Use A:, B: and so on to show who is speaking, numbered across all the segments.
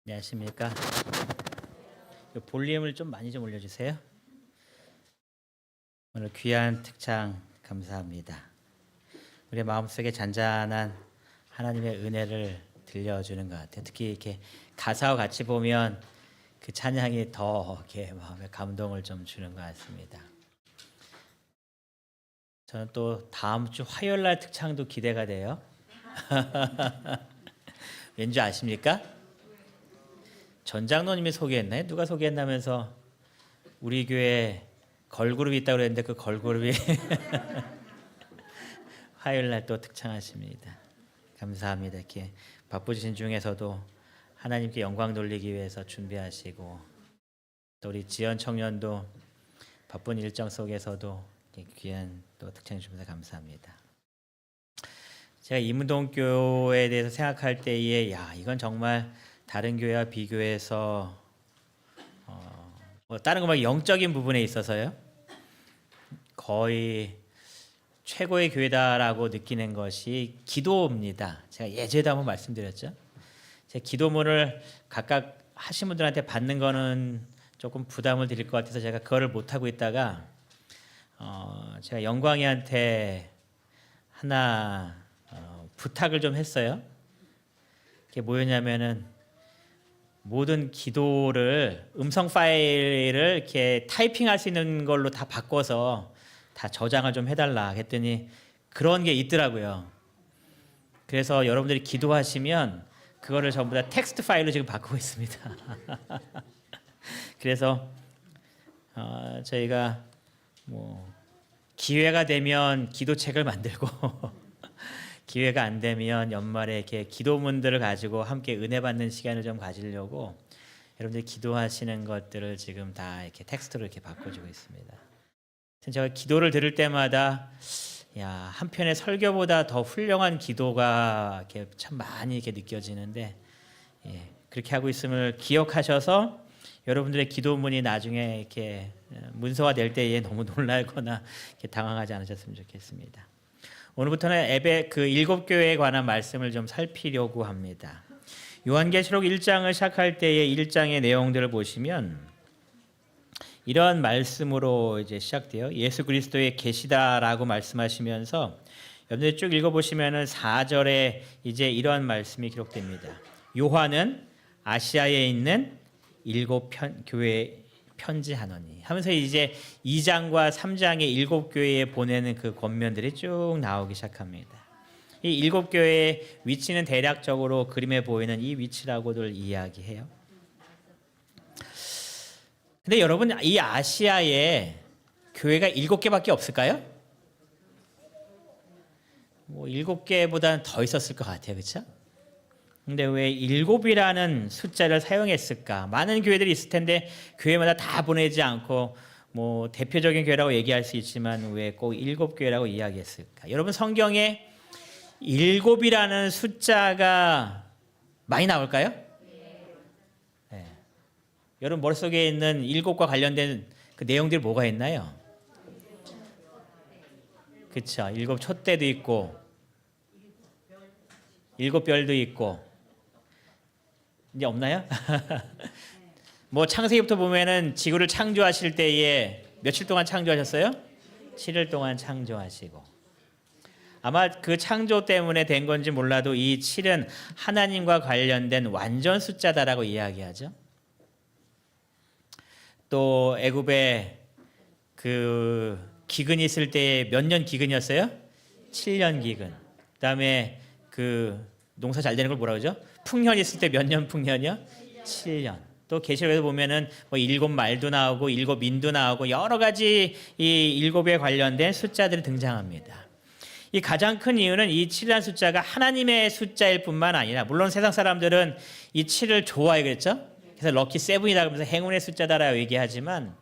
A: 안녕하십니까. 볼륨을 좀 많이 좀 올려주세요. 오늘 귀한 특창 감사합니다. 우리 마음속에 잔잔한 하나님의 은혜를 들려주는 것 같아요. 특히 이렇게 가사와 같이 보면 그 찬양이 더 이렇게 마음에 감동을 좀 주는 것 같습니다. 저는 또 다음 주 화요일 날 특창도 기대가 돼요. 왠지 아십니까? 전장로님이 소개했나요? 누가 소개했나면서 우리 교회 걸그룹이 있다고 그랬는데 그 걸그룹이 화요일 날 또 특창하십니다. 감사합니다. 이렇게 바쁘신 중에서도 하나님께 영광 돌리기 위해서 준비하시고 또 우리 지연 청년도 바쁜 일정 속에서도 귀한 또 특창 주셔서 감사합니다. 제가 이문동교에 대해서 생각할 때에 이건 정말 다른 교회와 비교해서 다른 거 말고 영적인 부분에 있어서요 거의 최고의 교회다라고 느끼는 것이 기도입니다. 제가 예전에도 한번 말씀드렸죠. 제 기도문을 각각 하신 분들한테 받는 거는 조금 부담을 드릴 것 같아서 제가 그거를 못 하고 있다가 제가 영광이한테 하나 부탁을 좀 했어요. 그게 뭐였냐면은 모든 기도를 음성 파일을 이렇게 타이핑할 수 있는 걸로 다 바꿔서 다 저장을 좀 해달라 했더니 그런 게 있더라고요. 그래서 여러분들이 기도하시면 그거를 전부 다 텍스트 파일로 지금 바꾸고 있습니다. 그래서 저희가 기회가 되면 기도책을 만들고 기회가 안 되면 연말에 이렇게 기도문들을 가지고 함께 은혜 받는 시간을 좀 가지려고 여러분들이 기도하시는 것들을 지금 다 이렇게 텍스트로 이렇게 바꿔주고 있습니다. 제가 기도를 들을 때마다 한편의 설교보다 더 훌륭한 기도가 이렇게 참 많이 이렇게 느껴지는데 그렇게 하고 있음을 기억하셔서 여러분들의 기도문이 나중에 이렇게 문서화될 때에 너무 놀라거나 이렇게 당황하지 않으셨으면 좋겠습니다. 오늘부터는 에베 그 7교회에 관한 말씀을 좀 살피려고 합니다. 요한계시록 1장을 시작할 때의 1장의 내용들을 보시면 이런 말씀으로 이제 시작돼요. 예수 그리스도의 계시다라고 말씀하시면서 여러분들 쭉 읽어보시면은 4절에 이제 이런 말씀이 기록됩니다. 요한은 아시아에 있는 7교회에 편지하노니 하면서 이제 2장과 3장의 7교회에 보내는 그 권면들이 쭉 나오기 시작합니다. 이 7교회의 위치는 대략적으로 그림에 보이는 이 위치라고들 이야기해요. 근데 여러분 이 아시아에 교회가 7개밖에 없을까요? 7개보다는 더 있었을 것 같아요. 그렇죠? 근데 왜 7이라는 숫자를 사용했을까? 많은 교회들이 있을 텐데 교회마다 다 보내지 않고 대표적인 교회라고 얘기할 수 있지만 왜 꼭 7교회라고 이야기했을까? 여러분 성경에 7이라는 숫자가 많이 나올까요? 네. 여러분 머릿속에 있는 7과 관련된 그 내용들이 뭐가 있나요? 그렇죠. 7 촛대도 있고 7별도 있고 이제 없나요? 창세기부터 보면은 지구를 창조하실 때에 며칠 동안 창조하셨어요? 7일 동안 창조하시고 아마 그 창조 때문에 된 건지 몰라도 이 7은 하나님과 관련된 완전 숫자다라고 이야기하죠. 또 애굽에 그 기근이 있을 때 몇 년 기근이었어요? 7년 기근. 그다음에 그 농사 잘 되는 걸 뭐라고 그러죠? 풍년이 있을 때 몇 년 풍년이요? 7년. 또 계시록에서 보면은 7 말도 나오고 7 민도 나오고 여러 가지 이 7에 관련된 숫자들이 등장합니다. 이 가장 큰 이유는 이 7이라는 숫자가 하나님의 숫자일 뿐만 아니라 물론 세상 사람들은 이 7을 좋아해 그랬죠? 그래서 럭키 세븐이다 그러면서 행운의 숫자다라고 얘기하지만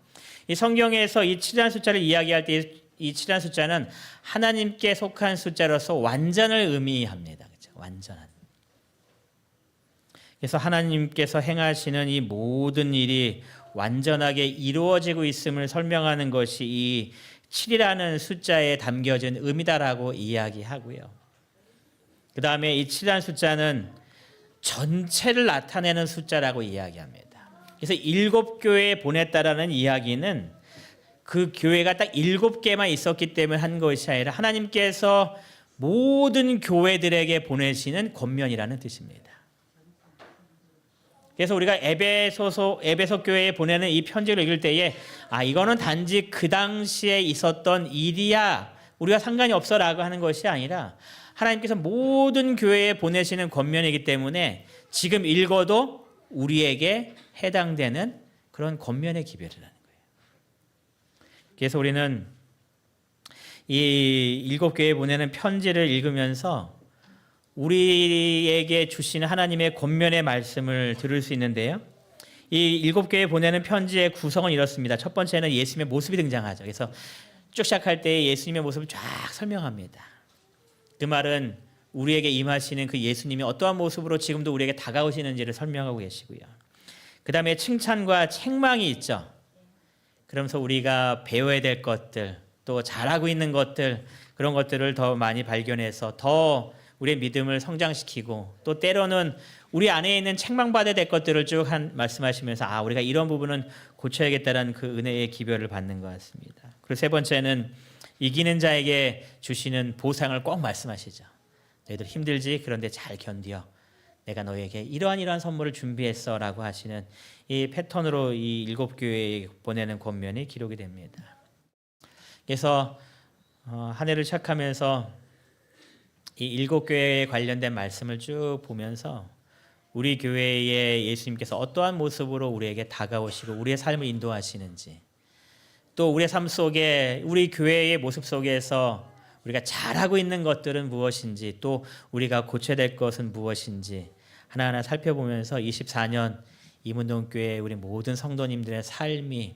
A: 이 성경에서 이 7이라는 숫자를 이야기할 때 이 7이라는 숫자는 하나님께 속한 숫자로서 완전을 의미합니다. 그렇죠? 완전한. 그래서 하나님께서 행하시는 이 모든 일이 완전하게 이루어지고 있음을 설명하는 것이 이 7이라는 숫자에 담겨진 의미다라고 이야기하고요. 그 다음에 이 7이라는 숫자는 전체를 나타내는 숫자라고 이야기합니다. 그래서 7교회에 보냈다라는 이야기는 그 교회가 딱 7개만 있었기 때문에 한 것이 아니라 하나님께서 모든 교회들에게 보내시는 권면이라는 뜻입니다. 그래서 우리가 에베소 교회에 보내는 이 편지를 읽을 때에 이거는 단지 그 당시에 있었던 일이야, 우리가 상관이 없어라고 하는 것이 아니라 하나님께서 모든 교회에 보내시는 권면이기 때문에 지금 읽어도 우리에게 해당되는 그런 권면의 기별이라는 거예요. 그래서 우리는 이 7교회에 보내는 편지를 읽으면서 우리에게 주시는 하나님의 권면의 말씀을 들을 수 있는데요. 이 7교회에 보내는 편지의 구성은 이렇습니다. 첫 번째는 예수님의 모습이 등장하죠. 그래서 쭉 시작할 때 예수님의 모습을 쫙 설명합니다. 그 말은 우리에게 임하시는 그 예수님이 어떠한 모습으로 지금도 우리에게 다가오시는지를 설명하고 계시고요. 그 다음에 칭찬과 책망이 있죠. 그러면서 우리가 배워야 될 것들, 또 잘하고 있는 것들, 그런 것들을 더 많이 발견해서 더 우리의 믿음을 성장시키고, 또 때로는 우리 안에 있는 책망받아야 될 것들을 쭉 말씀하시면서 우리가 이런 부분은 고쳐야겠다는 그 은혜의 기별을 받는 것 같습니다. 그리고 세 번째는 이기는 자에게 주시는 보상을 꼭 말씀하시죠. 너희들 힘들지? 그런데 잘 견디어. 내가 너에게 이러한 선물을 준비했어 라고 하시는 이 패턴으로 이 7교회에 보내는 권면이 기록이 됩니다. 그래서 한 해를 시작하면서 이 7교회에 관련된 말씀을 쭉 보면서 우리 교회에 예수님께서 어떠한 모습으로 우리에게 다가오시고 우리의 삶을 인도하시는지, 또 우리의 삶 속에 우리 교회의 모습 속에서 우리가 잘하고 있는 것들은 무엇인지, 또 우리가 고쳐야 될 것은 무엇인지 하나하나 살펴보면서 24년 이문동교회 우리 모든 성도님들의 삶이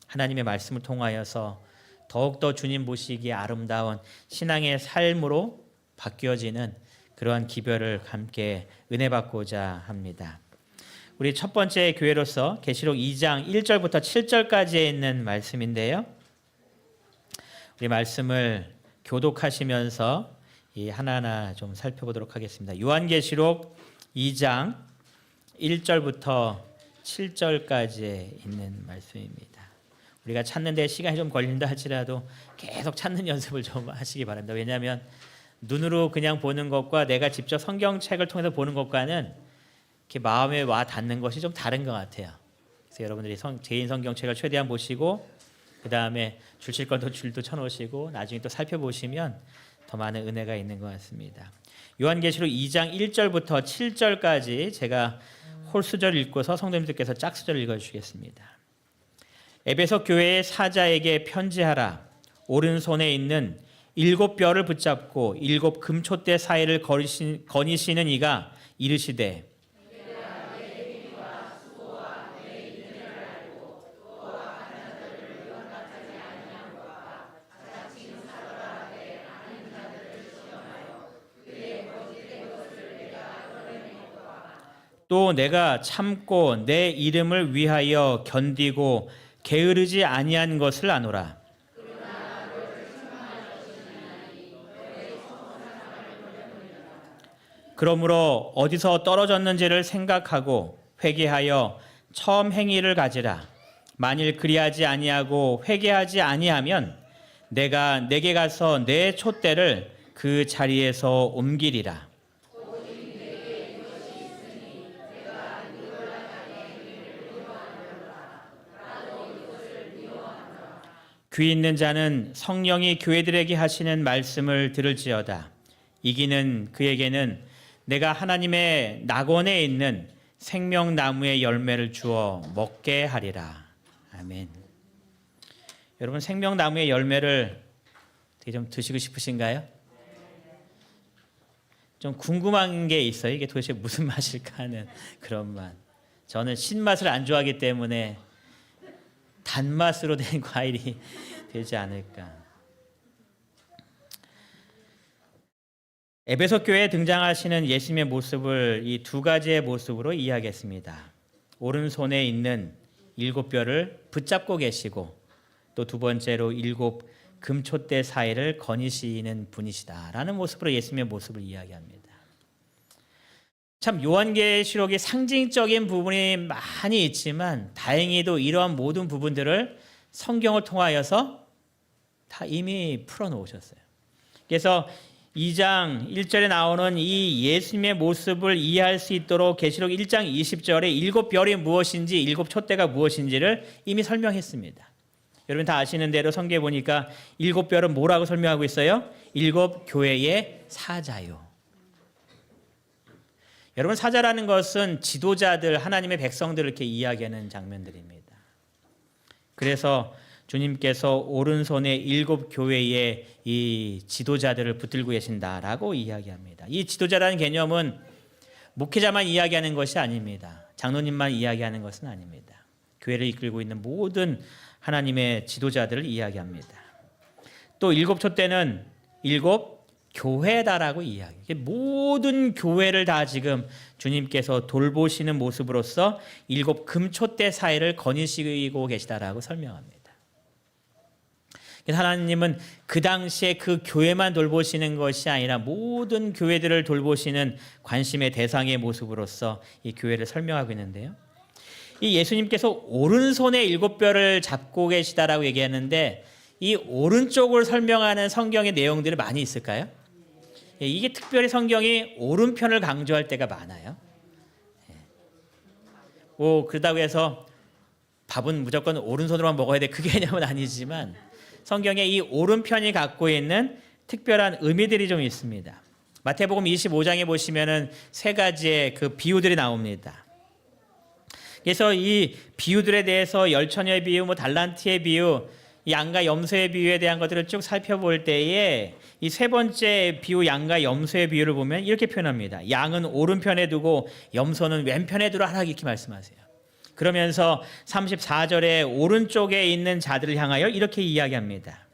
A: 하나님의 말씀을 통하여서 더욱더 주님 보시기에 아름다운 신앙의 삶으로 바뀌어지는 그러한 기별을 함께 은혜 받고자 합니다. 우리 첫 번째 교회로서 계시록 2장 1절부터 7절까지에 있는 말씀인데요. 우리 말씀을 교독하시면서 이 하나하나 좀 살펴보도록 하겠습니다. 요한계시록 2장 1절부터 7절까지에 있는 말씀입니다. 우리가 찾는 데 시간이 좀 걸린다 할지라도 계속 찾는 연습을 좀 하시기 바랍니다. 왜냐하면 눈으로 그냥 보는 것과 내가 직접 성경책을 통해서 보는 것과는 이렇게 마음에 와 닿는 것이 좀 다른 것 같아요. 그래서 여러분들이 개인 성경책을 최대한 보시고, 그 다음에 줄칠 것도 줄도 쳐놓으시고 나중에 또 살펴보시면 더 많은 은혜가 있는 것 같습니다. 요한계시록 2장 1절부터 7절까지 제가 홀수절 읽고서 성도님들께서 짝수절 읽어주시겠습니다. 에베소 교회의 사자에게 편지하라. 오른손에 있는 7뼈를 붙잡고 7 금촛대 사이를 거니시는 이가 이르시되, 또 내가 참고 내 이름을 위하여 견디고 게으르지 아니한 것을 아노라. 그러므로 어디서 떨어졌는지를 생각하고 회개하여 처음 행위를 가지라. 만일 그리하지 아니하고 회개하지 아니하면 내가 내게 가서 내 촛대를 그 자리에서 옮기리라. 귀 있는 자는 성령이 교회들에게 하시는 말씀을 들을지어다. 이기는 그에게는 내가 하나님의 낙원에 있는 생명나무의 열매를 주어 먹게 하리라. 아멘. 여러분, 생명나무의 열매를 되게 좀 드시고 싶으신가요? 좀 궁금한 게 있어요. 이게 도대체 무슨 맛일까 하는 그런 맛. 저는 신맛을 안 좋아하기 때문에 단맛으로 된 과일이 되지 않을까. 에베소 교회에 등장하시는 예수님의 모습을 이 두 가지의 모습으로 이해하겠습니다. 오른손에 있는 7뼈를 붙잡고 계시고, 또 두 번째로 7 금촛대 사이를 거니시는 분이시다라는 모습으로 예수님의 모습을 이야기합니다. 참 요한계시록의 상징적인 부분이 많이 있지만 다행히도 이러한 모든 부분들을 성경을 통하여서 다 이미 풀어놓으셨어요. 그래서 2장 1절에 나오는 이 예수님의 모습을 이해할 수 있도록 계시록 1장 20절에 일곱 별이 무엇인지 일곱 촛대가 무엇인지를 이미 설명했습니다. 여러분 다 아시는 대로 성경에 보니까 일곱 별은 뭐라고 설명하고 있어요? 일곱 교회의 사자요. 여러분 사자라는 것은 지도자들, 하나님의 백성들을 이렇게 이야기하는 장면들입니다. 그래서 주님께서 오른손에 일곱 교회의 이 지도자들을 붙들고 계신다라고 이야기합니다. 이 지도자라는 개념은 목회자만 이야기하는 것이 아닙니다. 장로님만 이야기하는 것은 아닙니다. 교회를 이끌고 있는 모든 하나님의 지도자들을 이야기합니다. 또 일곱 촛대는 일곱 교회다라고 이야기해요. 모든 교회를 다 지금 주님께서 돌보시는 모습으로서 일곱 금촛대 사이를 거니시고 계시다라고 설명합니다. 하나님은 그 당시에 그 교회만 돌보시는 것이 아니라 모든 교회들을 돌보시는 관심의 대상의 모습으로서 이 교회를 설명하고 있는데요. 이 예수님께서 오른손에 일곱 별을 잡고 계시다라고 얘기하는데 이 오른쪽을 설명하는 성경의 내용들이 많이 있을까요? 이게 특별히 성경이 오른편을 강조할 때가 많아요. 그러다고 해서 밥은 무조건 오른손으로만 먹어야 돼. 그 개념은 아니지만 성경에 이 오른편이 갖고 있는 특별한 의미들이 좀 있습니다. 마태복음 25장에 보시면은 세 가지의 그 비유들이 나옵니다. 그래서 이 비유들에 대해서 열처녀의 비유, 달란트의 비유, 이 양과 염소의 비유에 대한 것들을 쭉 살펴볼 때에 이 세 번째 비유, 양과 염소의 비유를 보면 이렇게 표현합니다. 양은 오른편에 두고 염소는 왼편에 두라 하라 이렇게 말씀하세요. 그러면서 34절에 오른쪽에 있는 자들을 향하여 이렇게 이야기합니다.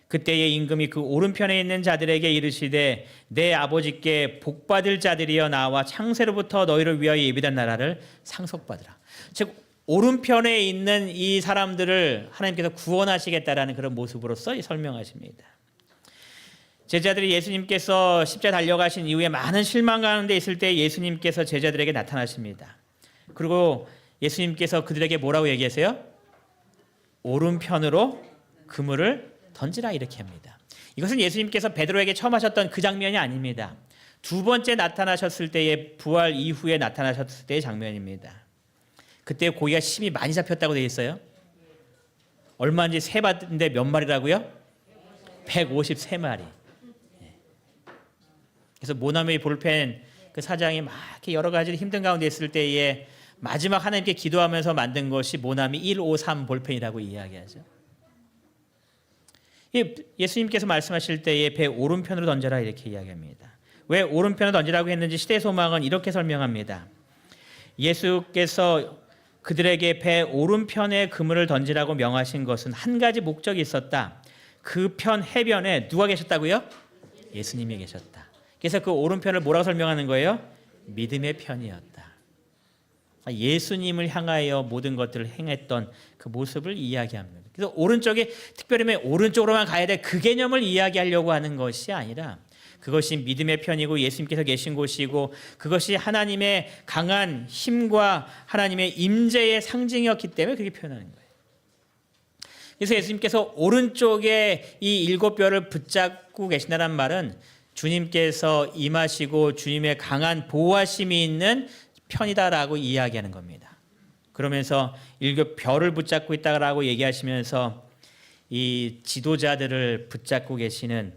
A: 그때의 임금이 그 오른편에 있는 자들에게 이르시되 내 아버지께 복받을 자들이여 나와 창세로부터 너희를 위하여 예비된 나라를 상속받으라. 즉 오른편에 있는 이 사람들을 하나님께서 구원하시겠다라는 그런 모습으로서 설명하십니다. 제자들이 예수님께서 십자가에 달려가신 이후에 많은 실망 가운데 있을 때 예수님께서 제자들에게 나타나십니다. 그리고 예수님께서 그들에게 뭐라고 얘기하세요? 오른편으로 그물을 던지라 이렇게 합니다. 이것은 예수님께서 베드로에게 처음 하셨던 그 장면이 아닙니다. 두 번째 나타나셨을 때의 부활 이후에 나타나셨을 때의 장면입니다. 그때 고기가 심히 많이 잡혔다고 되어 있어요. 얼마인지 세봤는데 몇 마리라고요? 153마리. 그래서 모나미 볼펜 그 사장이 막 이렇게 여러 가지 힘든 가운데 있을 때에 마지막 하나님께 기도하면서 만든 것이 모나미 153 볼펜이라고 이야기하죠. 예수님께서 말씀하실 때에 배 오른편으로 던져라 이렇게 이야기합니다. 왜 오른편으로 던지라고 했는지 시대소망은 이렇게 설명합니다. 예수께서 그들에게 배 오른편에 그물을 던지라고 명하신 것은 한 가지 목적이 있었다. 그 편 해변에 누가 계셨다고요? 예수님이 계셨다. 그래서 그 오른편을 뭐라고 설명하는 거예요? 믿음의 편이었다. 예수님을 향하여 모든 것들을 행했던 그 모습을 이야기합니다. 그래서 오른쪽에 특별히 오른쪽으로만 가야 돼 그 개념을 이야기하려고 하는 것이 아니라 그것이 믿음의 편이고 예수님께서 계신 곳이고 그것이 하나님의 강한 힘과 하나님의 임재의 상징이었기 때문에 그렇게 표현하는 거예요. 그래서 예수님께서 오른쪽에 이 일곱 별을 붙잡고 계신다는 말은 주님께서 임하시고 주님의 강한 보호하심이 있는 편이다라고 이야기하는 겁니다. 그러면서 일곱 별을 붙잡고 있다라고 얘기하시면서 이 지도자들을 붙잡고 계시는,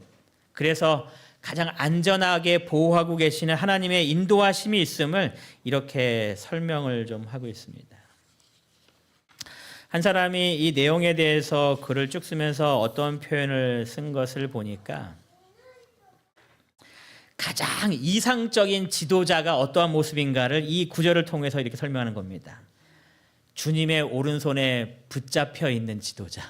A: 그래서 가장 안전하게 보호하고 계시는 하나님의 인도하심이 있음을 이렇게 설명을 좀 하고 있습니다. 한 사람이 이 내용에 대해서 글을 쭉 쓰면서 어떤 표현을 쓴 것을 보니까 가장 이상적인 지도자가 어떠한 모습인가를 이 구절을 통해서 이렇게 설명하는 겁니다. 주님의 오른손에 붙잡혀 있는 지도자.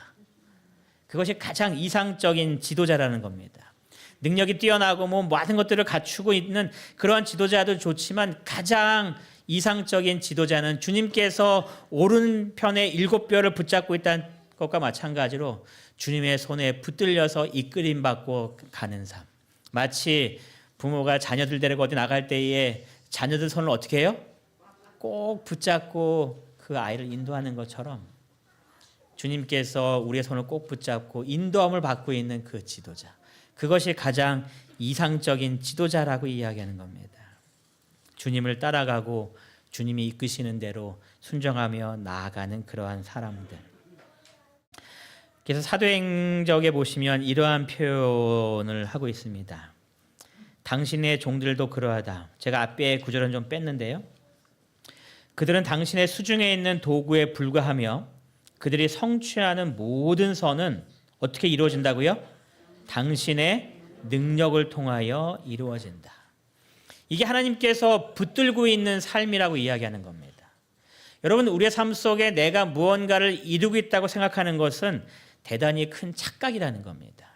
A: 그것이 가장 이상적인 지도자라는 겁니다. 능력이 뛰어나고 많은 것들을 갖추고 있는 그러한 지도자도 좋지만 가장 이상적인 지도자는 주님께서 오른편에 일곱 별을 붙잡고 있다는 것과 마찬가지로 주님의 손에 붙들려서 이끌림 받고 가는 삶. 마치 부모가 자녀들 데리고 어디 나갈 때에 자녀들 손을 어떻게 해요? 꼭 붙잡고 그 아이를 인도하는 것처럼 주님께서 우리의 손을 꼭 붙잡고 인도함을 받고 있는 그 지도자. 그것이 가장 이상적인 지도자라고 이야기하는 겁니다. 주님을 따라가고 주님이 이끄시는 대로 순종하며 나아가는 그러한 사람들. 그래서 사도행적에 보시면 이러한 표현을 하고 있습니다. 당신의 종들도 그러하다. 제가 앞에 구절은 좀 뺐는데요. 그들은 당신의 수중에 있는 도구에 불과하며 그들이 성취하는 모든 선은 어떻게 이루어진다고요? 당신의 능력을 통하여 이루어진다. 이게 하나님께서 붙들고 있는 삶이라고 이야기하는 겁니다. 여러분, 우리의 삶 속에 내가 무언가를 이루고 있다고 생각하는 것은 대단히 큰 착각이라는 겁니다.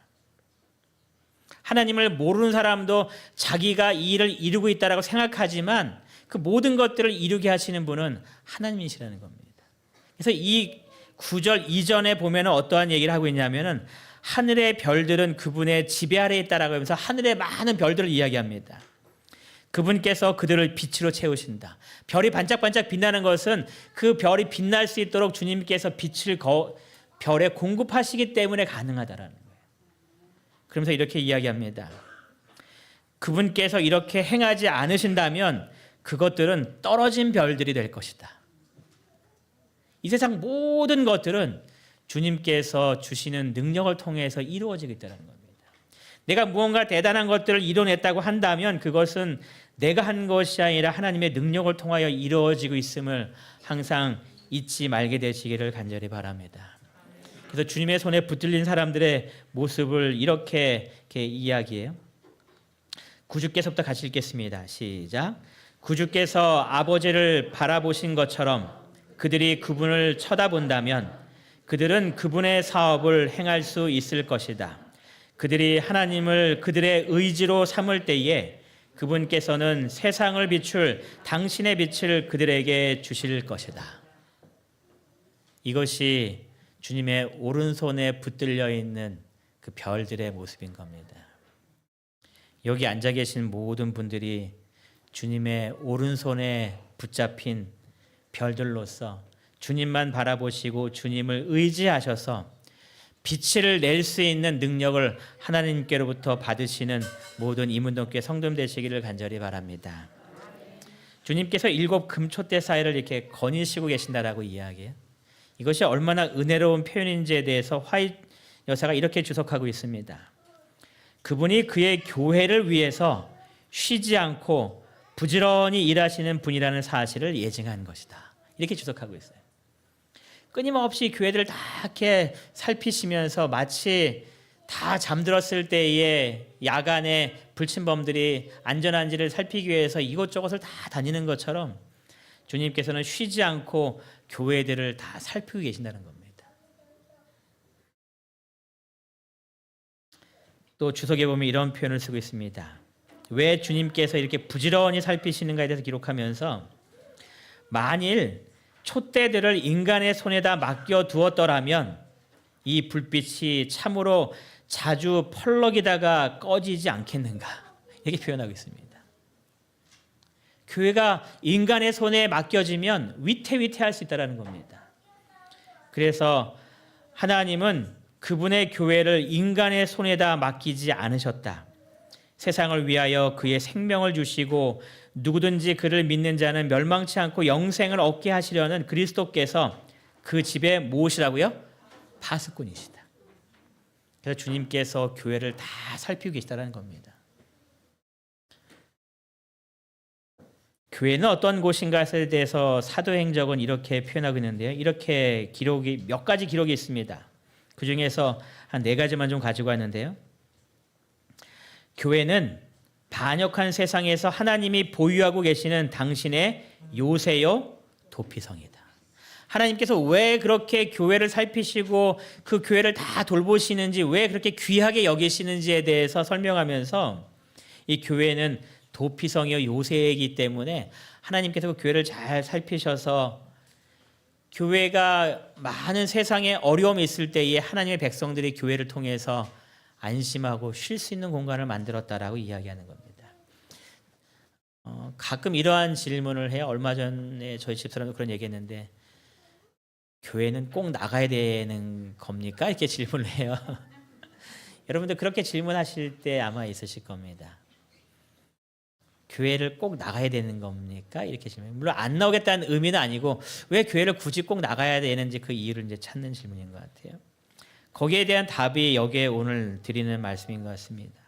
A: 하나님을 모르는 사람도 자기가 이 일을 이루고 있다고 생각하지만 그 모든 것들을 이루게 하시는 분은 하나님이시라는 겁니다. 그래서 이 9절 이전에 보면 어떠한 얘기를 하고 있냐면은 하늘의 별들은 그분의 지배 아래에 있다라고 하면서 하늘의 많은 별들을 이야기합니다. 그분께서 그들을 빛으로 채우신다. 별이 반짝반짝 빛나는 것은 그 별이 빛날 수 있도록 주님께서 빛을 별에 공급하시기 때문에 가능하다라는 거예요. 그러면서 이렇게 이야기합니다. 그분께서 이렇게 행하지 않으신다면 그것들은 떨어진 별들이 될 것이다. 이 세상 모든 것들은 주님께서 주시는 능력을 통해서 이루어지고 있다는 겁니다. 내가 무언가 대단한 것들을 이뤄냈다고 한다면 그것은 내가 한 것이 아니라 하나님의 능력을 통하여 이루어지고 있음을 항상 잊지 말게 되시기를 간절히 바랍니다. 그래서 주님의 손에 붙들린 사람들의 모습을 이렇게 이야기해요. 9주께서부터 같이 읽겠습니다. 시작. 9주께서 아버지를 바라보신 것처럼 그들이 그분을 쳐다본다면 그들은 그분의 사업을 행할 수 있을 것이다. 그들이 하나님을 그들의 의지로 삼을 때에 그분께서는 세상을 비출 당신의 빛을 그들에게 주실 것이다. 이것이 주님의 오른손에 붙들려 있는 그 별들의 모습인 겁니다. 여기 앉아 계신 모든 분들이 주님의 오른손에 붙잡힌 별들로서 주님만 바라보시고 주님을 의지하셔서 빛을 낼 수 있는 능력을 하나님께로부터 받으시는 모든 이문동교회 성도님 되시기를 간절히 바랍니다. 주님께서 7 금초대 사이를 이렇게 거니시고 계신다라고 이야기해요. 이것이 얼마나 은혜로운 표현인지에 대해서 화이트 여사가 이렇게 주석하고 있습니다. 그분이 그의 교회를 위해서 쉬지 않고 부지런히 일하시는 분이라는 사실을 예증한 것이다. 이렇게 주석하고 있어요. 끊임없이 교회들을 다 이렇게 살피시면서 마치 다 잠들었을 때에 야간에 불침범들이 안전한지를 살피기 위해서 이곳저곳을 다 다니는 것처럼 주님께서는 쉬지 않고 교회들을 다 살피고 계신다는 겁니다. 또 주석에 보면 이런 표현을 쓰고 있습니다. 왜 주님께서 이렇게 부지런히 살피시는가에 대해서 기록하면서 만일 촛대들을 인간의 손에다 맡겨두었더라면 이 불빛이 참으로 자주 펄럭이다가 꺼지지 않겠는가 이렇게 표현하고 있습니다. 교회가 인간의 손에 맡겨지면 위태위태할 수 있다는 겁니다. 그래서 하나님은 그분의 교회를 인간의 손에다 맡기지 않으셨다. 세상을 위하여 그의 생명을 주시고 누구든지 그를 믿는 자는 멸망치 않고 영생을 얻게 하시려는 그리스도께서 그 집에 무엇이라고요? 파수꾼이시다. 그래서 주님께서 교회를 다 살피고 계시다는 겁니다. 교회는 어떤 곳인가에 대해서 사도행적은 이렇게 표현하고 있는데요. 이렇게 몇 가지 기록이 있습니다. 그 중에서 한 4가지만 좀 가지고 왔는데요. 교회는 반역한 세상에서 하나님이 보유하고 계시는 당신의 요새요 도피성이다. 하나님께서 왜 그렇게 교회를 살피시고 그 교회를 다 돌보시는지, 왜 그렇게 귀하게 여기시는지에 대해서 설명하면서 이 교회는 도피성이요 요새이기 때문에 하나님께서 그 교회를 잘 살피셔서 교회가 많은 세상에 어려움이 있을 때에 하나님의 백성들이 교회를 통해서 안심하고 쉴 수 있는 공간을 만들었다라고 이야기하는 겁니다. 가끔 이러한 질문을 해요. 얼마 전에 저희 집사람도 그런 얘기했는데 교회는 꼭 나가야 되는 겁니까? 이렇게 질문을 해요. 여러분들 그렇게 질문하실 때 아마 있으실 겁니다. 교회를 꼭 나가야 되는 겁니까? 이렇게 질문. 물론 안 나오겠다는 의미는 아니고 왜 교회를 굳이 꼭 나가야 되는지 그 이유를 이제 찾는 질문인 것 같아요. 거기에 대한 답이 여기에 오늘 드리는 말씀인 것 같습니다.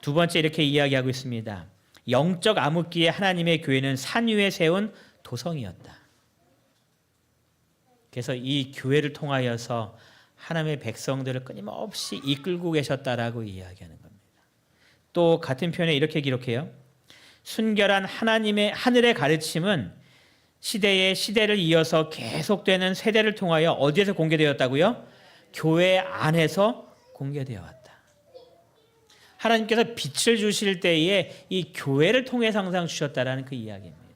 A: 두 번째 이렇게 이야기하고 있습니다. 영적 암흑기에 하나님의 교회는 산 위에 세운 도성이었다. 그래서 이 교회를 통하여서 하나님의 백성들을 끊임없이 이끌고 계셨다라고 이야기하는 겁니다. 또 같은 표현에 이렇게 기록해요. 순결한 하나님의 하늘의 가르침은 시대에 시대를 이어서 계속되는 세대를 통하여 어디에서 공개되었다고요? 교회 안에서 공개되어 왔다. 하나님께서 빛을 주실 때에 이 교회를 통해서 항상 주셨다라는 그 이야기입니다.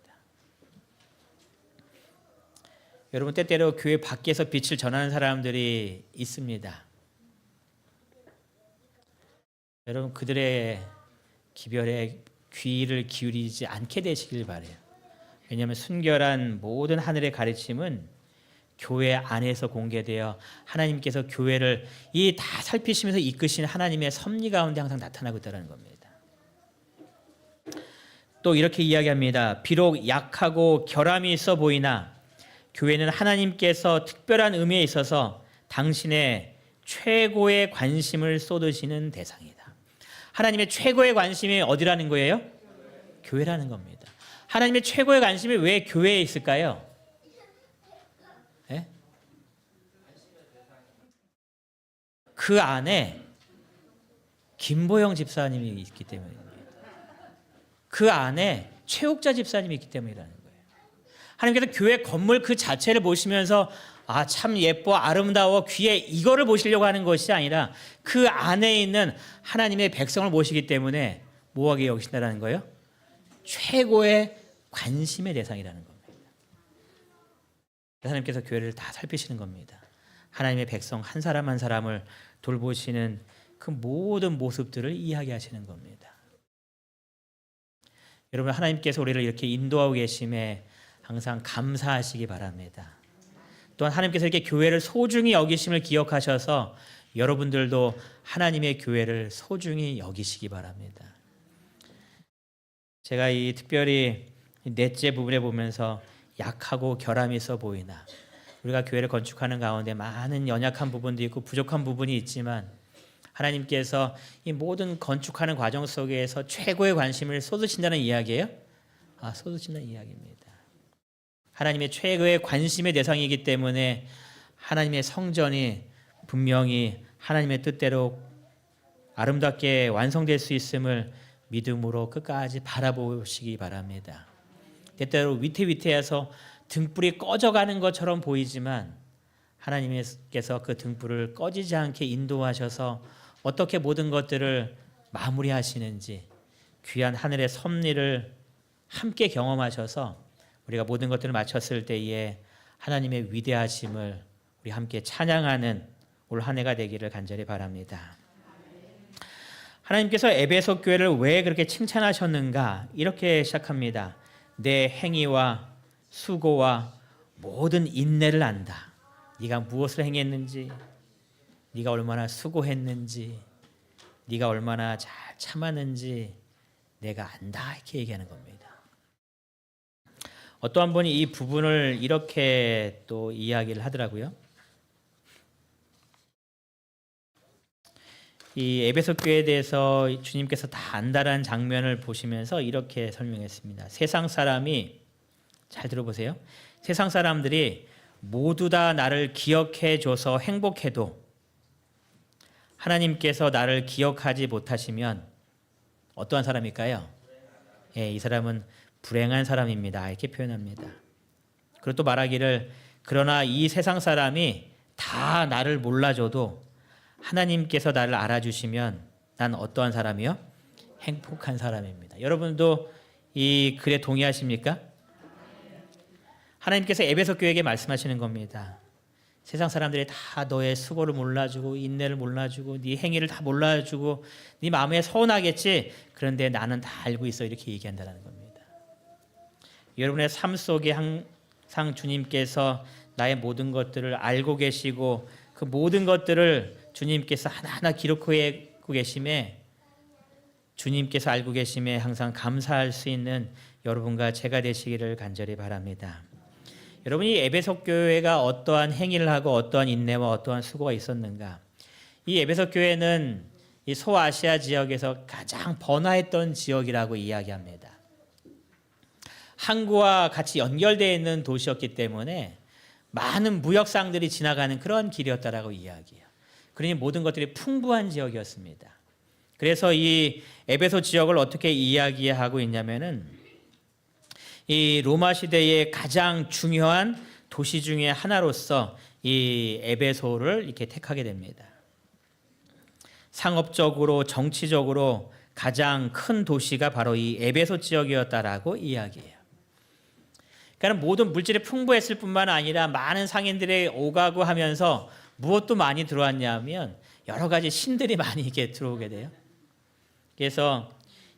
A: 여러분 때때로 교회 밖에서 빛을 전하는 사람들이 있습니다. 여러분 그들의 기별에 귀를 기울이지 않게 되시길 바라요. 왜냐하면 순결한 모든 하늘의 가르침은 교회 안에서 공개되어 하나님께서 교회를 이 다 살피시면서 이끄신 하나님의 섭리 가운데 항상 나타나고 있다는 겁니다. 또 이렇게 이야기합니다. 비록 약하고 결함이 있어 보이나 교회는 하나님께서 특별한 의미에 있어서 당신의 최고의 관심을 쏟으시는 대상이다. 하나님의 최고의 관심이 어디라는 거예요? 교회라는 겁니다. 하나님의 최고의 관심이 왜 교회에 있을까요? 네? 그 안에 김보영 집사님이 있기 때문입니다. 그 안에 최옥자 집사님이 있기 때문이라는 거예요. 하나님께서 교회 건물 그 자체를 보시면서 참 예뻐 아름다워 귀에 이거를 보시려고 하는 것이 아니라 그 안에 있는 하나님의 백성을 모시기 때문에 뭐하게 여기신다는 거예요? 최고의 관심의 대상이라는 겁니다. 하나님께서 교회를 다 살피시는 겁니다. 하나님의 백성 한 사람 한 사람을 돌보시는 그 모든 모습들을 이야기하시는 겁니다. 여러분 하나님께서 우리를 이렇게 인도하고 계심에 항상 감사하시기 바랍니다. 또한 하나님께서 이렇게 교회를 소중히 여기심을 기억하셔서 여러분들도 하나님의 교회를 소중히 여기시기 바랍니다. 제가 이 특별히 넷째 부분에 보면서 약하고 결함이 있어 보이나 우리가 교회를 건축하는 가운데 많은 연약한 부분도 있고 부족한 부분이 있지만 하나님께서 이 모든 건축하는 과정 속에서 최고의 관심을 쏟으신다는 이야기예요? 쏟으신다는 이야기입니다. 하나님의 최고의 관심의 대상이기 때문에 하나님의 성전이 분명히 하나님의 뜻대로 아름답게 완성될 수 있음을 믿음으로 끝까지 바라보시기 바랍니다. 때때로 위태위태해서 등불이 꺼져가는 것처럼 보이지만 하나님께서 그 등불을 꺼지지 않게 인도하셔서 어떻게 모든 것들을 마무리하시는지 귀한 하늘의 섭리를 함께 경험하셔서 우리가 모든 것들을 마쳤을 때에 하나님의 위대하심을 우리 함께 찬양하는 올 한 해가 되기를 간절히 바랍니다. 하나님께서 에베소 교회를 왜 그렇게 칭찬하셨는가? 이렇게 시작합니다. 내 행위와 수고와 모든 인내를 안다. 네가 무엇을 행했는지, 네가 얼마나 수고했는지, 네가 얼마나 잘 참았는지 내가 안다. 이렇게 얘기하는 겁니다. 어떠한 분이 이 부분을 이렇게 또 이야기를 하더라고요. 이 에베소 교회에 대해서 주님께서 다 안다라는 장면을 보시면서 이렇게 설명했습니다. 세상 사람이 잘 들어보세요. 세상 사람들이 모두 다 나를 기억해 줘서 행복해도 하나님께서 나를 기억하지 못하시면 어떠한 사람일까요? 이 사람은 불행한 사람입니다. 이렇게 표현합니다. 그리고 또 말하기를 그러나 이 세상 사람이 다 나를 몰라줘도 하나님께서 나를 알아주시면 난 어떠한 사람이요? 행복한 사람입니다. 여러분도 이 글에 동의하십니까? 하나님께서 에베소 교회에게 말씀하시는 겁니다. 세상 사람들이 다 너의 수고를 몰라주고 인내를 몰라주고 네 행위를 다 몰라주고 네 마음에 서운하겠지. 그런데 나는 다 알고 있어. 이렇게 얘기한다는 겁니다. 여러분의 삶 속에 항상 주님께서 나의 모든 것들을 알고 계시고 그 모든 것들을 주님께서 하나하나 기록하고 계심에 주님께서 알고 계심에 항상 감사할 수 있는 여러분과 제가 되시기를 간절히 바랍니다. 여러분이 에베소 교회가 어떠한 행위를 하고 어떠한 인내와 어떠한 수고가 있었는가? 이 에베소 교회는 이 소아시아 지역에서 가장 번화했던 지역이라고 이야기합니다. 항구와 같이 연결되어 있는 도시였기 때문에 많은 무역상들이 지나가는 그런 길이었다라고 이야기해요. 그러니 모든 것들이 풍부한 지역이었습니다. 그래서 이 에베소 지역을 어떻게 이야기하고 있냐면은 이 로마 시대의 가장 중요한 도시 중에 하나로서 이 에베소를 이렇게 택하게 됩니다. 상업적으로 정치적으로 가장 큰 도시가 바로 이 에베소 지역이었다라고 이야기해요. 그러니까 모든 물질이 풍부했을 뿐만 아니라 많은 상인들이 오가고 하면서 무엇도 많이 들어왔냐면 여러 가지 신들이 많이 이렇게 들어오게 돼요. 그래서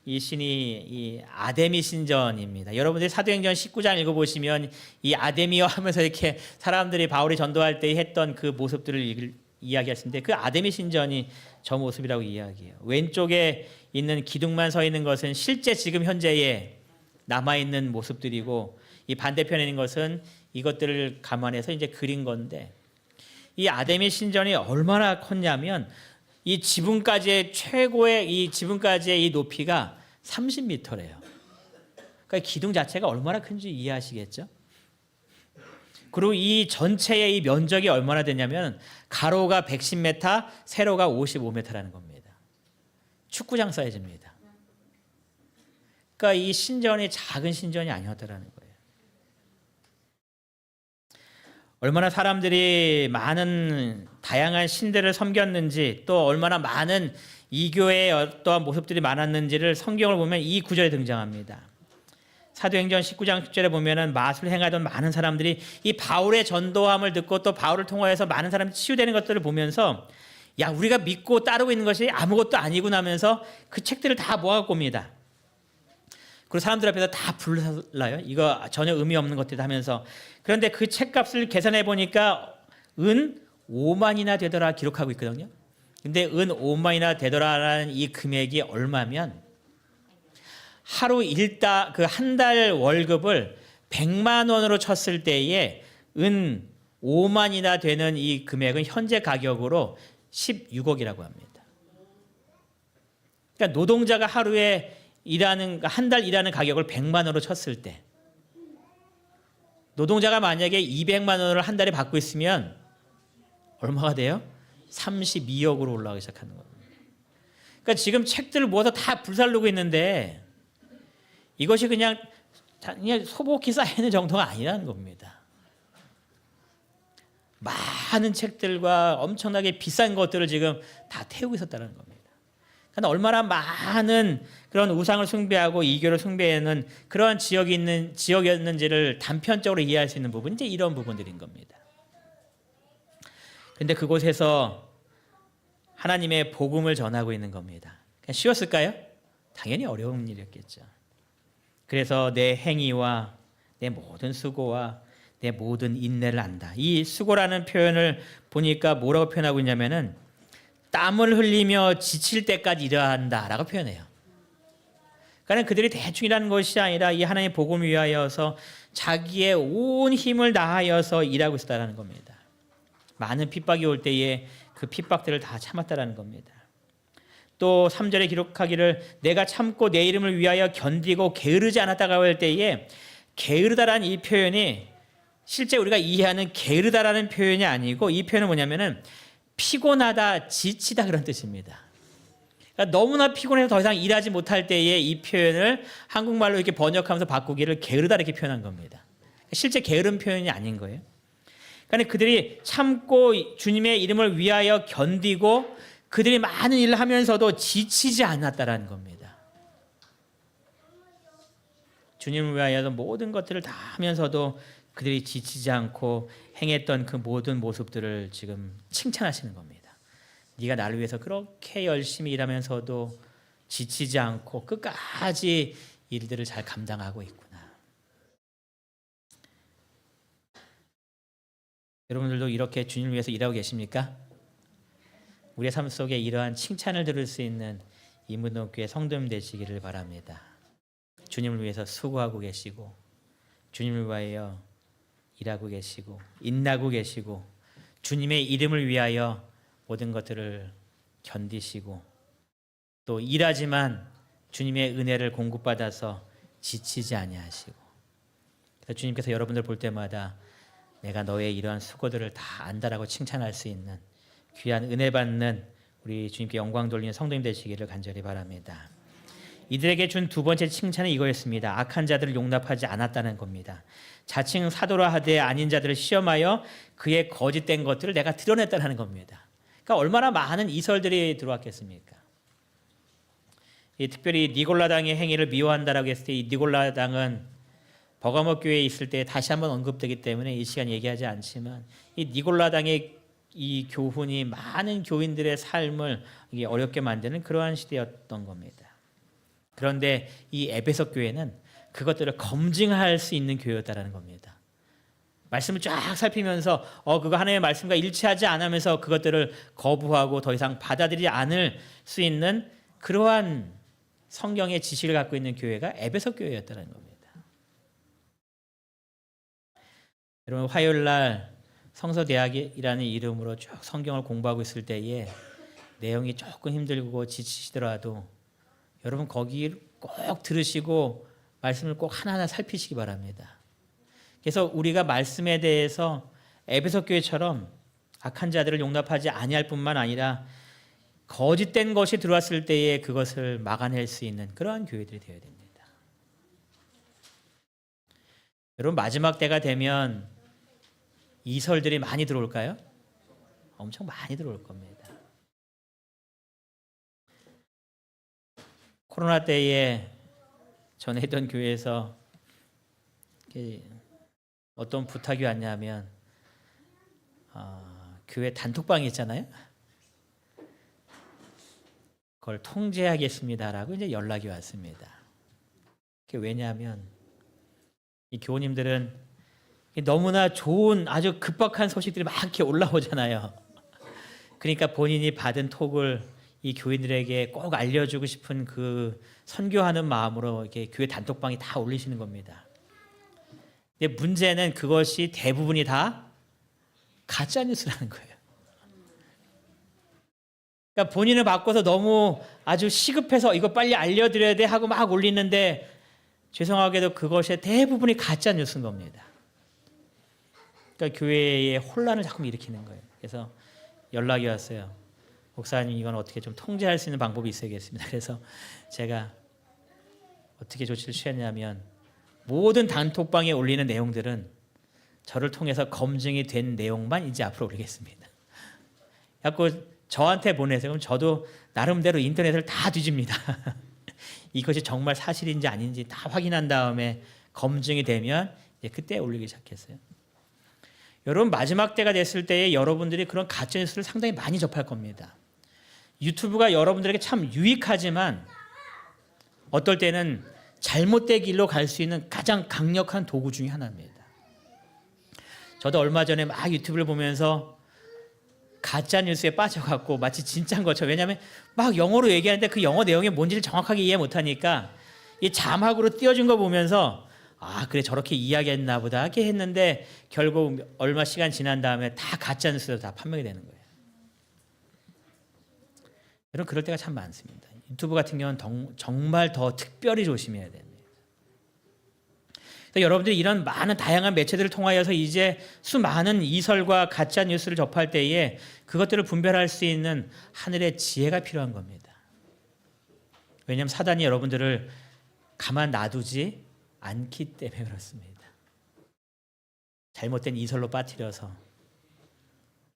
A: 이 신이 이 아데미 신전입니다. 여러분들이 사도행전 19장 읽어보시면 이 아데미어 하면서 이렇게 사람들이 바울이 전도할 때 했던 그 모습들을 이야기하시는데 그 아데미 신전이 저 모습이라고 이야기해요. 왼쪽에 있는 기둥만 서 있는 것은 실제 지금 현재에 남아있는 모습들이고 이 반대편에 있는 것은 이것들을 감안해서 이제 그린 건데 이 아데미 신전이 얼마나 컸냐면 이 지붕까지의 최고의 이 지붕까지의 이 높이가 30m래요. 그러니까 기둥 자체가 얼마나 큰지 이해하시겠죠? 그리고 이 전체의 이 면적이 얼마나 되냐면 가로가 110m, 세로가 55m라는 겁니다. 축구장 사이즈입니다. 그러니까 이 신전이 작은 신전이 아니었다라는 거예요. 얼마나 사람들이 많은 다양한 신들을 섬겼는지 또 얼마나 많은 이교의 어떠한 모습들이 많았는지를 성경을 보면 이 구절에 등장합니다. 사도행전 19장 10절에 보면은 마술을 행하던 많은 사람들이 이 바울의 전도함을 듣고 또 바울을 통하여서 많은 사람이 치유되는 것들을 보면서 야 우리가 믿고 따르고 있는 것이 아무것도 아니구나 하면서 그 책들을 다 모아갖고 옵니다. 그리고 사람들 앞에서 다 불러요. 이거 전혀 의미 없는 것들이다 하면서. 그런데 그 책값을 계산해 보니까 은 5만이나 되더라 기록하고 있거든요. 근데 은 5만이나 되더라라는 이 금액이 얼마면 하루 그 한 달 월급을 100만 원으로 쳤을 때에 은 5만이나 되는 이 금액은 현재 가격으로 16억이라고 합니다. 그러니까 노동자가 하루에 한 달 일하는 가격을 100만 원으로 쳤을 때 노동자가 만약에 200만 원을 한 달에 받고 있으면 얼마가 돼요? 32억으로 올라가기 시작하는 겁니다. 그러니까 지금 책들을 모아서 다 불살르고 있는데 이것이 그냥 소복히 쌓이는 정도가 아니라는 겁니다. 많은 책들과 엄청나게 비싼 것들을 지금 다 태우고 있었다는 겁니다. 그러니까 얼마나 많은 그런 우상을 숭배하고 이교를 숭배하는 그러한 지역이었는지를 단편적으로 이해할 수 있는 부분이 이제 이런 부분들인 겁니다. 그런데 그곳에서 하나님의 복음을 전하고 있는 겁니다. 쉬웠을까요? 당연히 어려운 일이었겠죠. 그래서 내 행위와 내 모든 수고와 내 모든 인내를 안다. 이 수고라는 표현을 보니까 뭐라고 표현하고 있냐면은 땀을 흘리며 지칠 때까지 일해야 한다라고 표현해요. 그러니까 그들이 대충 일하는 것이 아니라 이 하나님의 복음을 위하여서 자기의 온 힘을 다하여서 일하고 있었다는 겁니다. 많은 핍박이 올 때에 그 핍박들을 다 참았다는 겁니다. 또 3절에 기록하기를 내가 참고 내 이름을 위하여 견디고 게으르지 않았다고 할 때에 게으르다라는 이 표현이 실제 우리가 이해하는 게으르다라는 표현이 아니고 이 표현은 뭐냐면은 피곤하다, 지치다 그런 뜻입니다. 그러니까 너무나 피곤해서 더 이상 일하지 못할 때에 이 표현을 한국말로 이렇게 번역하면서 바꾸기를 게으르다 이렇게 표현한 겁니다. 실제 게으른 표현이 아닌 거예요. 그러니까 그들이 참고 주님의 이름을 위하여 견디고 그들이 많은 일을 하면서도 지치지 않았다라는 겁니다. 주님을 위하여 모든 것들을 다 하면서도 그들이 지치지 않고 행했던 그 모든 모습들을 지금 칭찬하시는 겁니다. 네가 나를 위해서 그렇게 열심히 일하면서도 지치지 않고 끝까지 일들을 잘 감당하고 있구나. 여러분들도 이렇게 주님을 위해서 일하고 계십니까? 우리의 삶 속에 이러한 칭찬을 들을 수 있는 이문동교회 성도님 되시기를 바랍니다. 주님을 위해서 수고하고 계시고 주님을 위하여 일하고 계시고 인나고 계시고 주님의 이름을 위하여 모든 것들을 견디시고 또 일하지만 주님의 은혜를 공급받아서 지치지 아니하시고 그래서 주님께서 여러분들 볼 때마다 내가 너의 이러한 수고들을 다 안다라고 칭찬할 수 있는 귀한 은혜 받는 우리 주님께 영광 돌리는 성도님 되시기를 간절히 바랍니다. 이들에게 준 두 번째 칭찬은 이거였습니다. 악한 자들을 용납하지 않았다는 겁니다. 자칭 사도라 하되 아닌 자들을 시험하여 그의 거짓된 것들을 내가 드러냈다는 겁니다. 그러니까 얼마나 많은 이설들이 들어왔겠습니까? 특별히 니골라당의 행위를 미워한다라고 했을 때 이 니골라당은 버가모 교회에 있을 때 다시 한번 언급되기 때문에 이 시간 얘기하지 않지만 이 니골라당의 이 교훈이 많은 교인들의 삶을 어렵게 만드는 그러한 시대였던 겁니다. 그런데 이 에베소 교회는 그것들을 검증할 수 있는 교회였다는 겁니다. 말씀을 쫙 살피면서 그거 하나님의 말씀과 일치하지 않으면서 그것들을 거부하고 더 이상 받아들이지 않을 수 있는 그러한 성경의 지식을 갖고 있는 교회가 에베소 교회였다는 겁니다. 여러분 화요일 날 성서대학이라는 이름으로 쭉 성경을 공부하고 있을 때에 내용이 조금 힘들고 지치시더라도 여러분 거기 꼭 들으시고 말씀을 꼭 하나하나 살피시기 바랍니다. 그래서 우리가 말씀에 대해서 에베소 교회처럼 악한 자들을 용납하지 아니할 뿐만 아니라 거짓된 것이 들어왔을 때에 그것을 막아낼 수 있는 그러한 교회들이 되어야 됩니다. 여러분 마지막 때가 되면 이설들이 많이 들어올까요? 엄청 많이 들어올 겁니다. 코로나 때에 전에 있던 교회에서 어떤 부탁이 왔냐면 교회 단톡방이 있잖아요. 그걸 통제하겠습니다라고 이제 연락이 왔습니다. 왜냐하면 이 교우님들은 너무나 좋은 아주 급박한 소식들이 막 이렇게 올라오잖아요. 그러니까 본인이 받은 톡을 이 교인들에게 꼭 알려주고 싶은 그 선교하는 마음으로 이렇게 교회 단톡방에 다 올리시는 겁니다. 근데 문제는 그것이 대부분이 다 가짜 뉴스라는 거예요. 그러니까 본인을 바꿔서 너무 아주 시급해서 이거 빨리 알려드려야 돼 하고 막 올리는데 죄송하게도 그것의 대부분이 가짜 뉴스인 겁니다. 그러니까 교회의 혼란을 자꾸 일으키는 거예요. 그래서 연락이 왔어요. 목사님 이건 어떻게 좀 통제할 수 있는 방법이 있어야겠습니다. 그래서 제가 어떻게 조치를 취했냐면 모든 단톡방에 올리는 내용들은 저를 통해서 검증이 된 내용만 이제 앞으로 올리겠습니다. 그래서 저한테 보내세요. 그럼 저도 나름대로 인터넷을 다 뒤집니다. 이것이 정말 사실인지 아닌지 다 확인한 다음에 검증이 되면 이제 그때 올리기 시작했어요. 여러분 마지막 때가 됐을 때에 여러분들이 그런 가짜뉴스를 상당히 많이 접할 겁니다. 유튜브가 여러분들에게 참 유익하지만 어떨 때는 잘못된 길로 갈 수 있는 가장 강력한 도구 중에 하나입니다. 저도 얼마 전에 막 유튜브를 보면서 가짜뉴스에 빠져갖고 마치 진짜인 것처럼, 왜냐하면 막 영어로 얘기하는데 그 영어 내용이 뭔지를 정확하게 이해 못하니까 이 자막으로 띄워준 거 보면서 그래 저렇게 이야기했나 보다 이렇게 했는데 결국 얼마 시간 지난 다음에 다 가짜뉴스로 다 판명이 되는 거예요. 여러분 그럴 때가 참 많습니다. 유튜브 같은 경우는 정말 더 특별히 조심해야 됩니다. 여러분들이 이런 많은 다양한 매체들을 통하여서 이제 수많은 이설과 가짜 뉴스를 접할 때에 그것들을 분별할 수 있는 하늘의 지혜가 필요한 겁니다. 왜냐하면 사단이 여러분들을 가만 놔두지 않기 때문에 그렇습니다. 잘못된 이설로 빠뜨려서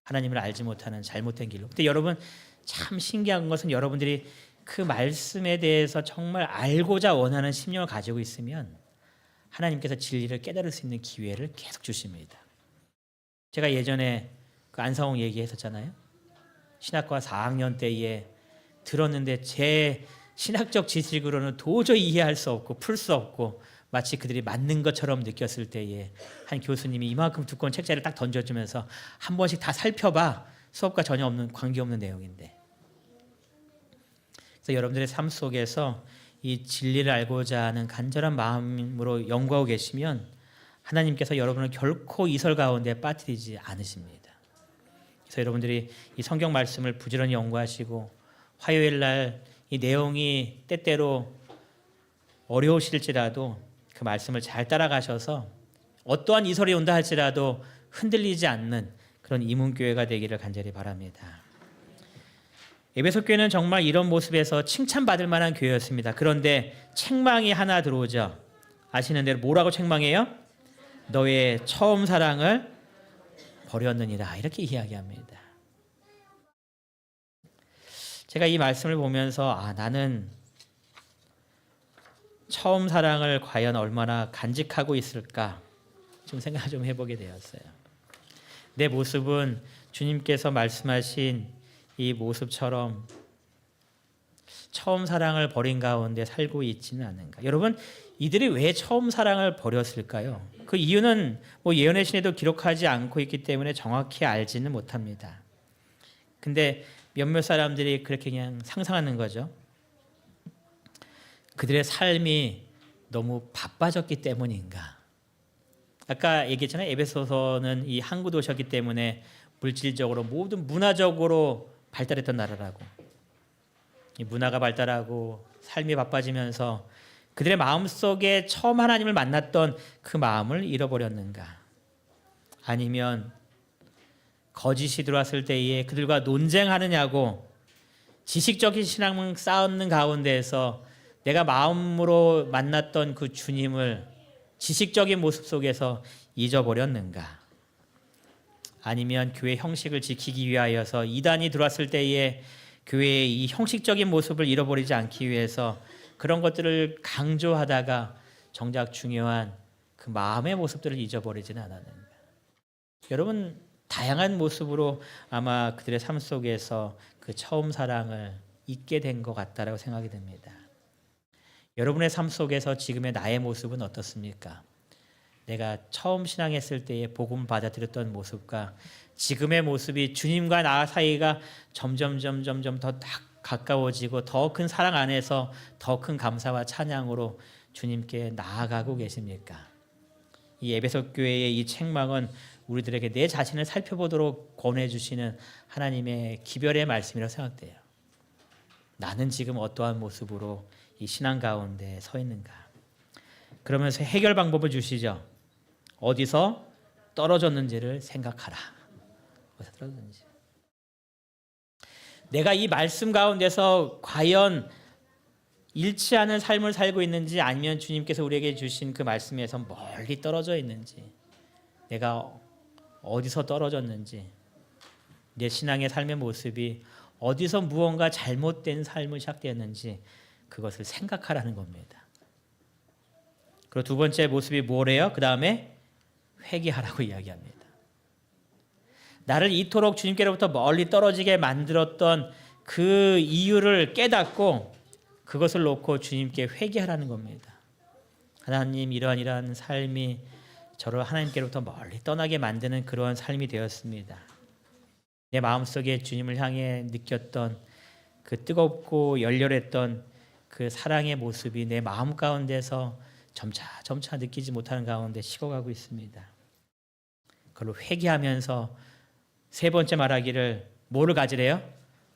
A: 하나님을 알지 못하는 잘못된 길로. 근데 여러분 참 신기한 것은 여러분들이 그 말씀에 대해서 정말 알고자 원하는 심령을 가지고 있으면 하나님께서 진리를 깨달을 수 있는 기회를 계속 주십니다. 제가 예전에 그 안상홍 얘기했었잖아요. 신학과 4학년 때에 들었는데 제 신학적 지식으로는 도저히 이해할 수 없고 풀 수 없고 마치 그들이 맞는 것처럼 느꼈을 때에 한 교수님이 이만큼 두꺼운 책자를 딱 던져주면서 한 번씩 다 살펴봐. 수업과 전혀 없는 관계없는 내용인데. 그래서 여러분들의 삶 속에서 이 진리를 알고자 하는 간절한 마음으로 연구하고 계시면 하나님께서 여러분을 결코 이설 가운데 빠뜨리지 않으십니다. 그래서 여러분들이 이 성경 말씀을 부지런히 연구하시고 화요일 날 이 내용이 때때로 어려우실지라도 그 말씀을 잘 따라가셔서 어떠한 이설이 온다 할지라도 흔들리지 않는 그런 이문교회가 되기를 간절히 바랍니다. 에베소 교회는 정말 이런 모습에서 칭찬받을 만한 교회였습니다. 그런데 책망이 하나 들어오죠. 아시는 대로 뭐라고 책망해요? 너의 처음 사랑을 버렸느니라, 이렇게 이야기합니다. 제가 이 말씀을 보면서 나는 처음 사랑을 과연 얼마나 간직하고 있을까 좀 생각을 좀 해보게 되었어요. 내 모습은 주님께서 말씀하신 이 모습처럼 처음 사랑을 버린 가운데 살고 있지는 않은가. 여러분, 이들이 왜 처음 사랑을 버렸을까요? 그 이유는 예언의 신에도 기록하지 않고 있기 때문에 정확히 알지는 못합니다. 근데 몇몇 사람들이 그렇게 그냥 상상하는 거죠. 그들의 삶이 너무 바빠졌기 때문인가. 아까 얘기했잖아요. 에베소서는 이 항구 도시였기 때문에 물질적으로 모든 문화적으로 발달했던 나라라고. 이 문화가 발달하고 삶이 바빠지면서 그들의 마음속에 처음 하나님을 만났던 그 마음을 잃어버렸는가. 아니면 거짓이 들어왔을 때에 그들과 논쟁하느냐고 지식적인 신앙을 쌓는 가운데에서 내가 마음으로 만났던 그 주님을 지식적인 모습 속에서 잊어버렸는가. 아니면 교회 형식을 지키기 위하여서 이단이 들어왔을 때에 교회의 이 형식적인 모습을 잃어버리지 않기 위해서 그런 것들을 강조하다가 정작 중요한 그 마음의 모습들을 잊어버리지는 않았는가. 여러분, 다양한 모습으로 아마 그들의 삶 속에서 그 처음 사랑을 잊게 된 것 같다라고 생각이 됩니다. 여러분의 삶 속에서 지금의 나의 모습은 어떻습니까? 내가 처음 신앙했을 때의 복음 받아들였던 모습과 지금의 모습이 주님과 나 사이가 점점 더 가까워지고 더 큰 사랑 안에서 더 큰 감사와 찬양으로 주님께 나아가고 계십니까? 이 에베소 교회의 이 책망은 우리들에게 내 자신을 살펴보도록 권해주시는 하나님의 기별의 말씀이라고 생각돼요. 나는 지금 어떠한 모습으로 이 신앙 가운데 서 있는가? 그러면서 해결 방법을 주시죠. 어디서 떨어졌는지를 생각하라. 어디서 떨어졌는지. 내가 이 말씀 가운데서 과연 잃지 않은 삶을 살고 있는지, 아니면 주님께서 우리에게 주신 그 말씀에서 멀리 떨어져 있는지, 내가 어디서 떨어졌는지, 내 신앙의 삶의 모습이 어디서 무언가 잘못된 삶을 시작되었는지 그것을 생각하라는 겁니다. 그리고 두 번째 모습이 뭐래요? 그 다음에 회개하라고 이야기합니다. 나를 이토록 주님께로부터 멀리 떨어지게 만들었던 그 이유를 깨닫고 그것을 놓고 주님께 회개하라는 겁니다. 하나님, 이러한 삶이 저를 하나님께로부터 멀리 떠나게 만드는 그러한 삶이 되었습니다. 내 마음속에 주님을 향해 느꼈던 그 뜨겁고 열렬했던 그 사랑의 모습이 내 마음 가운데서 점차 느끼지 못하는 가운데 식어가고 있습니다. 그걸로 회개하면서 세 번째 말하기를 뭐를 가지래요?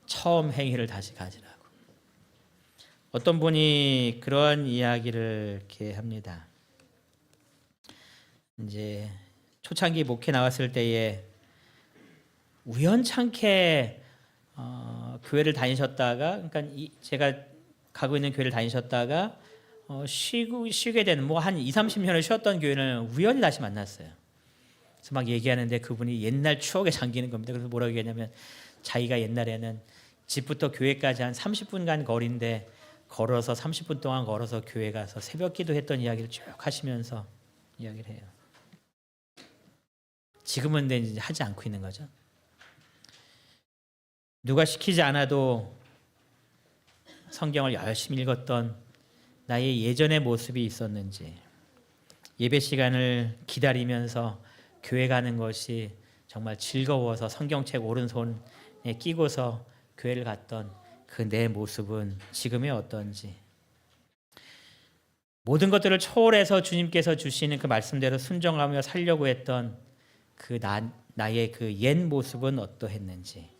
A: 처음 행위를 다시 가지라고. 어떤 분이 그러한 이야기를 이렇게 합니다. 이제 초창기 목회 나왔을 때에 우연찮게 교회를 다니셨다가, 그러니까 제가 가고 있는 교회를 다니셨다가 쉬게 되는 한 20-30년을 쉬었던 교회를 우연히 다시 만났어요. 그래서 막 얘기하는데 그분이 옛날 추억에 잠기는 겁니다. 그래서 뭐라고 얘기하냐면 자기가 옛날에는 집부터 교회까지 한 30분간 거리인데 걸어서 30분 동안 걸어서 교회 가서 새벽 기도했던 이야기를 쭉 하시면서 이야기를 해요. 지금은 이제 하지 않고 있는 거죠. 누가 시키지 않아도 성경을 열심히 읽었던 나의 예전의 모습이 있었는지, 예배 시간을 기다리면서 교회 가는 것이 정말 즐거워서 성경책 오른손에 끼고서 교회를 갔던 그 내 모습은 지금이 어떤지, 모든 것들을 초월해서 주님께서 주시는 그 말씀대로 순종하며 살려고 했던 그 나의 그 옛 모습은 어떠했는지,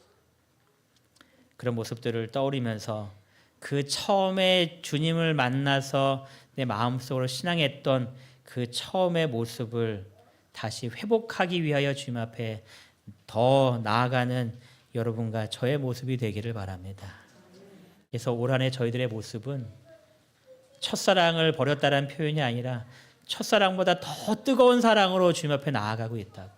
A: 그런 모습들을 떠올리면서 그 처음에 주님을 만나서 내 마음속으로 신앙했던 그 처음의 모습을 다시 회복하기 위하여 주님 앞에 더 나아가는 여러분과 저의 모습이 되기를 바랍니다. 그래서 올 한 해 저희들의 모습은 첫사랑을 버렸다는 표현이 아니라 첫사랑보다 더 뜨거운 사랑으로 주님 앞에 나아가고 있다고.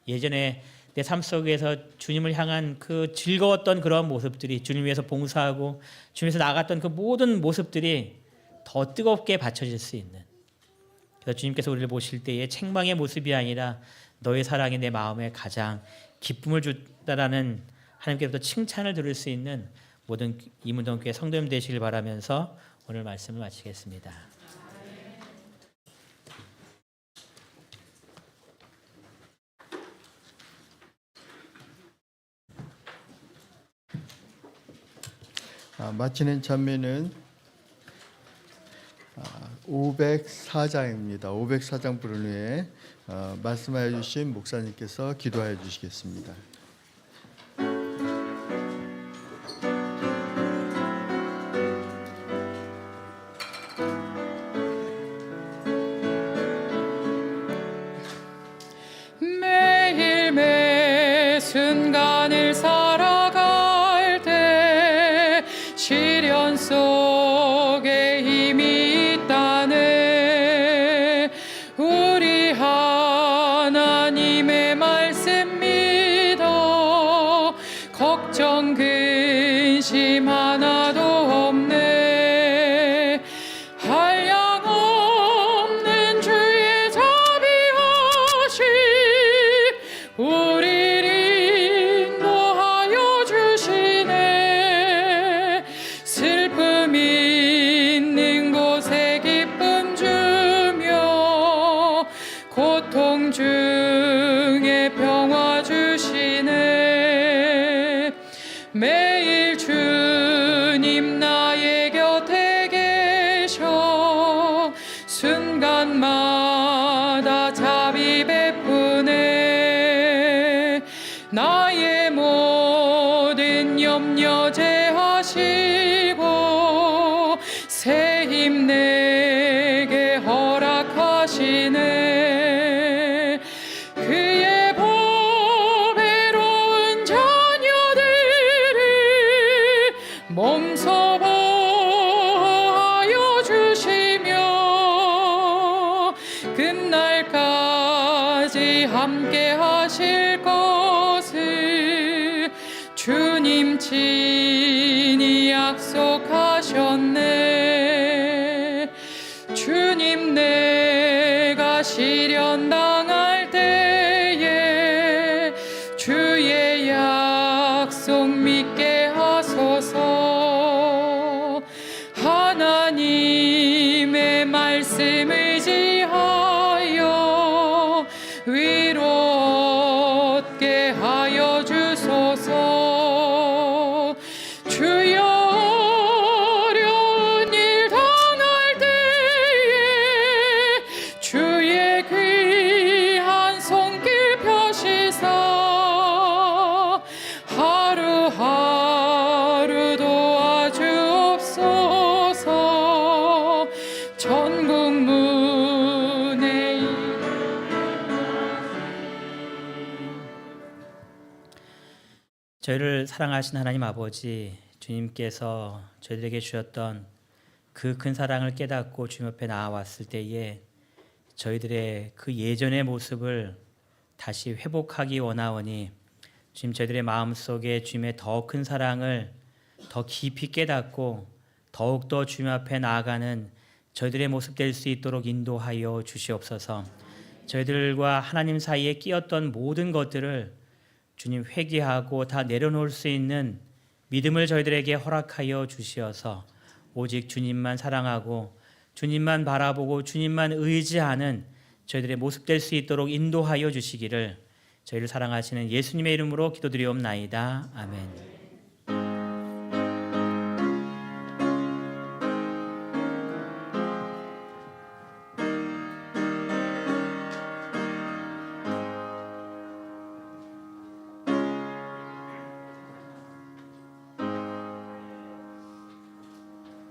A: 예전에 내 삶 속에서 주님을 향한 그 즐거웠던 그런 모습들이, 주님 위해서 봉사하고 주님 위해서 나아갔던 그 모든 모습들이 더 뜨겁게 받쳐질 수 있는, 그래서 주님께서 우리를 보실 때에 책망의 모습이 아니라 너의 사랑이 내 마음에 가장 기쁨을 줬다라는 하나님께로부터 칭찬을 들을 수 있는 모든 이문동교회 성도님 되시길 바라면서 오늘 말씀을 마치겠습니다.
B: 마치는 찬미는 504장입니다. 504장 부른 후에 말씀하여 주신 목사님께서 기도하여 주시겠습니다.
C: 매일 매 순간을 살아갈 때 시련 속에 힘이 있다네. 우리 하나님의 말씀 믿어 걱정 근심 하나도 없네. 한량없는 주의 자비하심 우리를 인도하여 주시네. 슬픔 있는 곳에 기쁨 주며 고통 중에 평화 주시네. 매일 주님 나의 곁에 계셔 순간마다 자비 베푸네. 나의 모든 염려 제하시고 새 힘 내게 허락하시네. 그의 보배로운 자녀들을 몸소 보호하여 주시며 끝날까지 함께 하실 것을 주님 친히 약속하셨네. 주님 내가 시련 당할 때에 주의 약속 믿게 하소서. 하나님의 말씀 의지하여 위로 얻게 하여 주소서. 주여 어려운 일 당할 때에 주의 귀한 손길 펴시사 하루하루 도와주옵소서. 전국 문에
A: 저희를 사랑하신 하나님 아버지, 주님께서 저희들에게 주셨던 그 큰 사랑을 깨닫고 주님 앞에 나아왔을 때에 저희들의 그 예전의 모습을 다시 회복하기 원하오니 주님, 저희들의 마음속에 주님의 더 큰 사랑을 더 깊이 깨닫고 더욱더 주님 앞에 나아가는 저희들의 모습 될 수 있도록 인도하여 주시옵소서. 저희들과 하나님 사이에 끼었던 모든 것들을 주님 회개하고 다 내려놓을 수 있는 믿음을 저희들에게 허락하여 주시어서 오직 주님만 사랑하고 주님만 바라보고 주님만 의지하는 저희들의 모습 될 수 있도록 인도하여 주시기를 저희를 사랑하시는 예수님의 이름으로 기도드리옵나이다. 아멘.